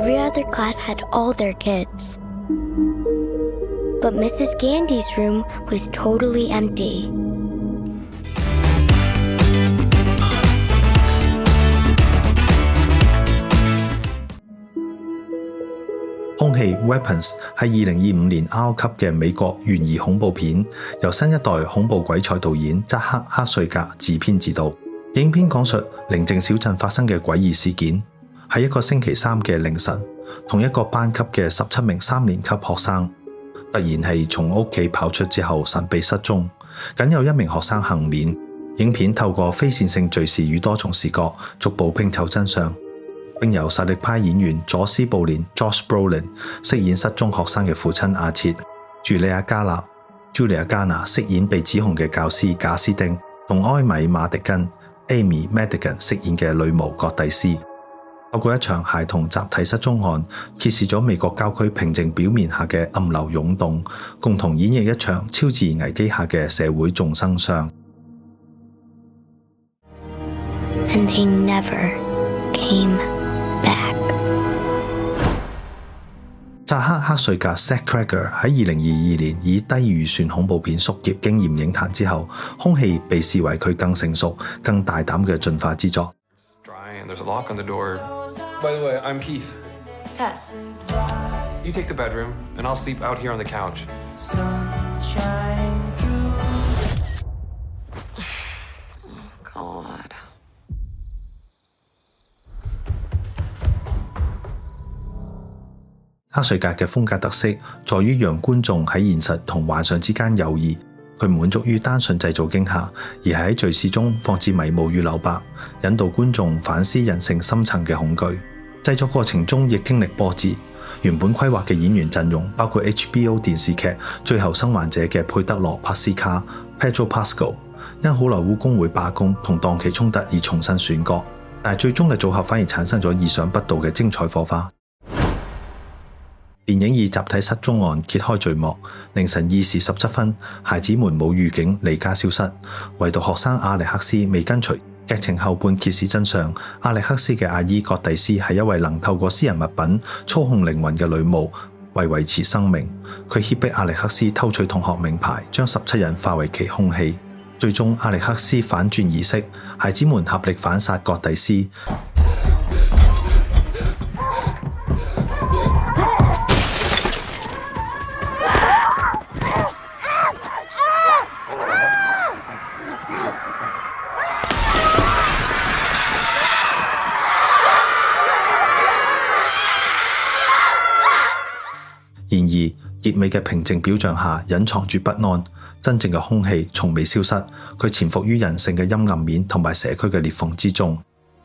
Every other class had all their kids. But Mrs. Gandy's room was totally empty. 兇器 Weapons 係2025年 R 級嘅美國懸疑恐怖片，由新一代恐怖鬼才導演扎克·克瑞格自編自導。影片講述寧靜小鎮發生嘅詭異事件，喺一個星期三嘅凌晨，同一個班級嘅17名3年級學生突然係從屋企跑出之後神秘失蹤，僅有1名學生幸免。影片透過非線性敘事與多重視角逐步拼湊真相，並由實力派演員佐斯布連 Josh Brolin 飾演失蹤學生嘅父親阿切，茱莉亞加納 Julia Garner 飾演被指控嘅教師賈斯丁，同埃米馬迪根 Amy Madigan 飾演嘅女巫葛蒂斯。透過一場孩童集體失蹤案，揭示咗美國郊區平靜表面下嘅暗流湧動，共同演繹一場超自然危機下嘅社會眾生相。And they never came back. 扎克·克瑞格 Zach Cregger 喺2022年以低預算恐怖片《宿業》驚豔影壇之後，兇器被視為佢更成熟、更大膽嘅進化之作。There's a lock on the door. By the way, I'm Keith. Tess. You take the bedroom, and I'll sleep out here on the couch. God. 克瑞格嘅風格特色在於讓觀眾喺現實同幻想之間游移，佢唔滿足於單純製造驚嚇，而係喺敘事中放置迷霧與留白，引導觀眾反思人性深層嘅恐懼。製作過程中亦經歷波折，原本規劃嘅演員陣容包括 HBO 電視劇《最後生還者》嘅佩德羅·帕斯卡 Pedro Pascal， 因好萊塢工會罷工同檔期衝突而重新選角，但係最終嘅組合反而產生咗意想不到嘅精彩火花。電影以集體失蹤案揭開序幕，凌晨2時17分，孩子們冇預警離家消失，唯獨學生阿歷克斯未跟隨。劇情後半揭示真相，阿歷克斯嘅阿姨葛蒂斯係一位能透過私人物品操控靈魂嘅女巫，為維持生命，佢脅迫阿歷克斯偷取同學名牌，將17人化為其兇器。最終阿歷克斯反轉意識，孩子們合力反殺葛蒂斯。然而，結尾嘅平靜表象下隱藏住不安，真正嘅兇器從未消失，佢潛伏於人性嘅陰暗面同埋社區嘅裂縫之中。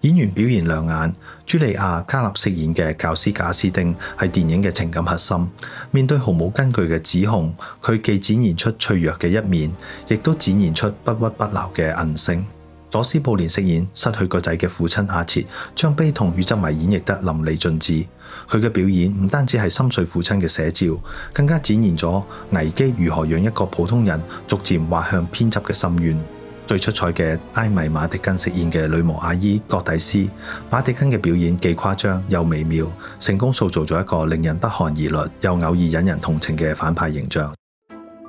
演員表現亮眼，茱莉亞·加納飾演嘅教師賈斯丁係電影嘅情感核心。面對毫無根據嘅指控，佢既展現出脆弱嘅一面，亦都展現出不屈不撓嘅韌性。佐斯布連飾演失去個仔嘅父親阿切，將悲痛與執迷演繹得淋漓盡致。佢嘅表演唔單止係心碎父親嘅寫照，更加展現咗危機如何讓一個普通人逐漸滑向偏執嘅深淵。最出彩嘅埃米馬迪根飾演嘅女巫阿姨葛蒂斯，馬迪根嘅表演既誇張又微妙，成功塑造咗一個令人不寒而慄又偶爾引人同情嘅反派形象。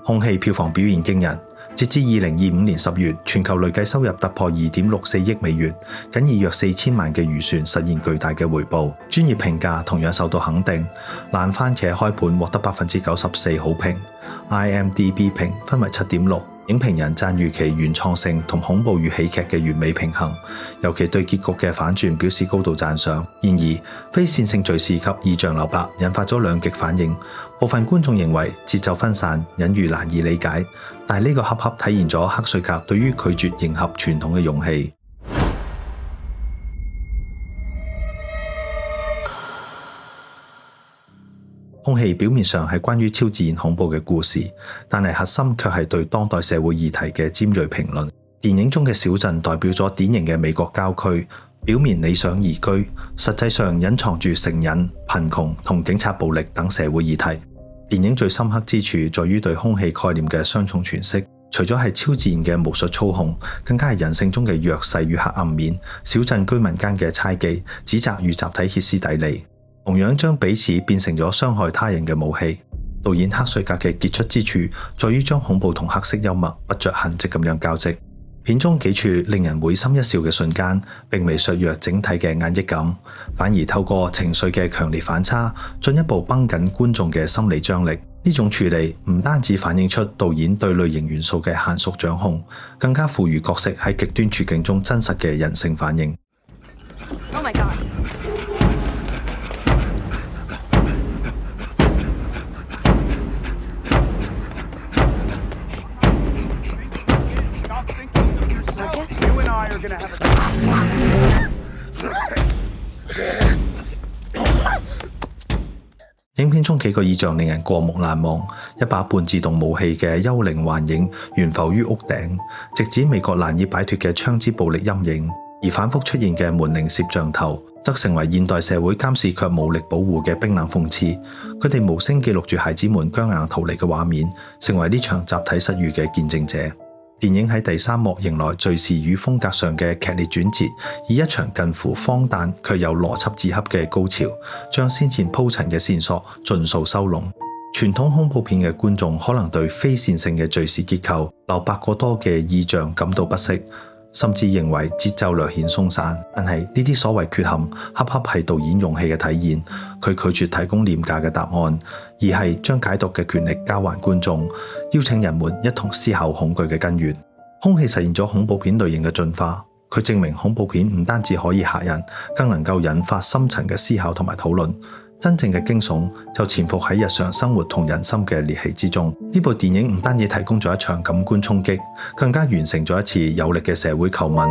兇器票房表現驚人。截至2025年10月，全球累計收入突破2.64億美元，僅以約4000萬嘅預算實現巨大嘅回報。專業評價同樣受到肯定，爛番茄開盤獲得94%好評 ，IMDB 評分為7.6。影評人讚譽其原創性同恐怖與喜劇嘅完美平衡，尤其對結局嘅反轉表示高度讚賞。然而，非線性敘事及意象留白引發咗兩極反應，部分觀眾認為節奏分散，隱喻難以理解，但係呢個恰恰體現咗克瑞格對於拒絕迎合傳統嘅勇氣。兇器表面上係關於超自然恐怖嘅故事，但係核心卻係對當代社會議題嘅尖銳評論。電影中嘅小鎮代表咗典型嘅美國郊區，表面理想宜居，實際上隱藏住成癮、貧窮同警察暴力等社會議題。電影最深刻之處在於對兇器概念嘅雙重詮釋，除咗係超自然嘅巫術操控，更加係人性中嘅弱勢與黑暗面，小鎮居民間嘅猜忌、指責與集體歇斯底里。同樣將彼此變成咗傷害他人嘅武器。導演黑瑞格嘅傑出之處，在於將恐怖同黑色幽默不着痕跡咁樣交織。片中幾處令人會心一笑嘅瞬間，並未削弱整體嘅壓抑感，反而透過情緒嘅強烈反差，進一步繃緊觀眾嘅心理張力。呢種處理唔單止反映出導演對類型元素嘅嫻熟掌控，更加賦予角色喺極端處境中真實嘅人性反應。Oh my God. You and I are gonna have a... 影片中幾個意象令人過目難忘，一把半自動武器嘅幽靈幻影懸浮於屋頂，直指美國難以擺脫嘅槍支暴力陰影；而反覆出現嘅門鈴攝像頭，則成為現代社會監視卻無力保護嘅冰冷諷刺。佢哋無聲記錄住孩子們僵硬逃離嘅畫面，成為呢場集體失語嘅見證者。電影喺第三幕迎來敘事與風格上嘅劇烈轉折，以一場近乎荒誕卻有邏輯自洽嘅高潮，將先前鋪陳嘅線索盡數收攏。傳統恐怖片嘅觀眾可能對非線性嘅敘事結構、留白過多嘅意象感到不適，甚至認為節奏略顯鬆散。但係呢啲所謂缺陷，恰恰係導演勇氣嘅體現。佢拒絕提供廉價嘅答案，而係將解讀嘅權力交還觀眾，邀請人們一同思考恐懼嘅根源。空氣實現咗恐怖片類型嘅進化，佢證明恐怖片唔單止可以嚇人，更能夠引發深層嘅思考同埋討論。真正嘅驚悚就潛伏喺日常生活同人心嘅裂隙之中。呢部電影唔單止提供咗一場感官衝擊，更加完成咗一次有力嘅社會叩問。